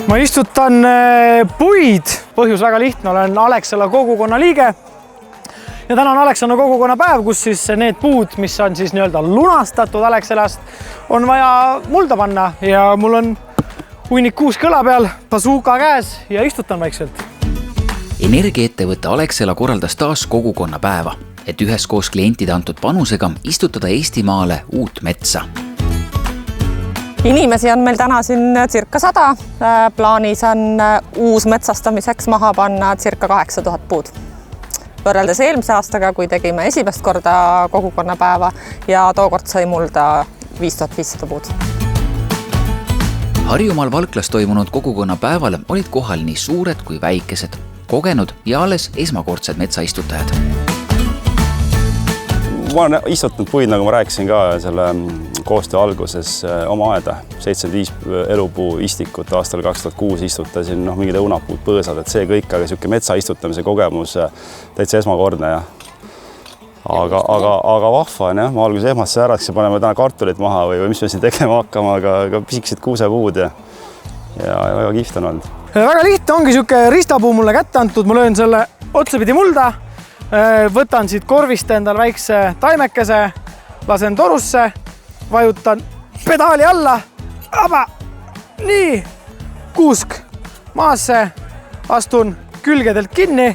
Ma istutan puid, põhjus väga lihtne, olen Alexela kogukonna liige ja täna on Alexela kogukonna päev, kus siis need puud, mis on siis nii-öelda lunastatud Alexelast, on vaja mulda panna ja mul on hunnik kuusk kõla peal, bazooka käes ja istutan vaikselt. Energiaettevõtte Alexela korraldas taas kogukonna päeva, et üheskoos klientide antud panusega istutada Eestimaale uut metsa. Inimesi on meil täna siin circa 100. Plaanis on uus metsastamiseks maha panna circa 8000 puud. Võrreldes eelmise aastaga, kui tegime esimest korda kogukonnapäeva ja tookord sai mulda 5500 puud. Harjumaal Valklas toimunud kogukonnapäeval olid kohal nii suured kui väikesed, kogenud ja alles esmakordsed metsaistutajad. Ma olen istutanud puid, nagu ma rääkisin ka selle koostöö alguses oma aeda. 75 elupuu istikut aastal 2006 istutasin, mingid õunapuud, põõsad, et see kõik, aga selline metsa istutamise kogemus täitsa esmakordne. Aga vahva on, ma alguses ehmasse äraks ja paneme täna kartulit maha või mis me siin tegema hakkama, aga pisikesed kuusepuud ja väga kihvt on olnud. Väga lihtne ongi selline ristapuu mulle kätte antud, ma löön selle otsapidi mulda. Võtan siit korvist endal väikse taimekese, lasen torusse, vajutan pedaali alla, nii, kuusk maasse, astun külgedelt kinni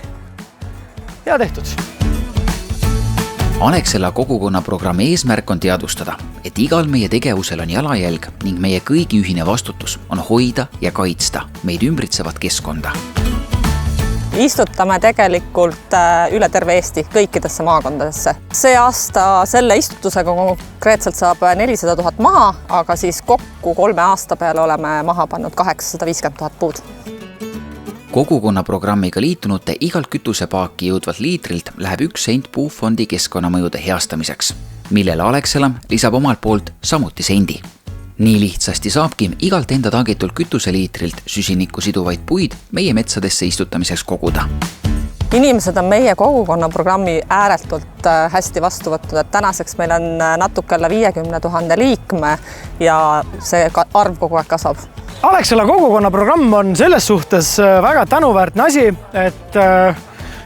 ja tehtud. Alexela kogukonna programmi eesmärk on teadvustada, et igal meie tegevusel on jalajälg ning meie kõigi ühine vastutus on hoida ja kaitsta meid ümbritsevat keskkonda. Istutame tegelikult üle terve Eesti, kõikidesse maakondadesse. See aasta selle istutusega konkreetselt saab 400 000 maha, aga siis kokku 3 aasta peale oleme maha pannud 850 000 puud. Kogukonna programmiga liitunute igalt kütusepaaki jõudvalt liitrilt läheb 1 sent puufondi keskkonnamõjude heastamiseks, millele Alexela lisab omalt poolt samuti sendi. Nii lihtsasti saabki igalt enda tagitult kütuseliitrilt süsinikku siduvaid puid meie metsadesse istutamiseks koguda. Inimesed on meie kogukonna programmi ääretult hästi vastu võtnud, et tänaseks meil on natuke alla 50 000 liikme ja see arv kogu aeg kasvab. Alexela kogukonna programm on selles suhtes väga tänuväärtne asi, et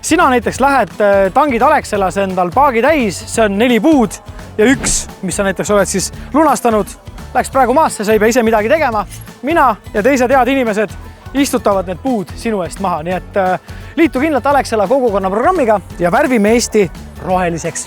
sina näiteks lähed, tangid Alexelas endal paagi täis, see on 4 puud ja 1, mis sa näiteks oled siis lunastanud, läks praegu maasse, sa ei pea ise midagi tegema. Mina ja teised head inimesed istutavad need puud sinu eest maha, nii et liitu kindlalt Alexela kogukonna programmiga ja värvime Eesti roheliseks.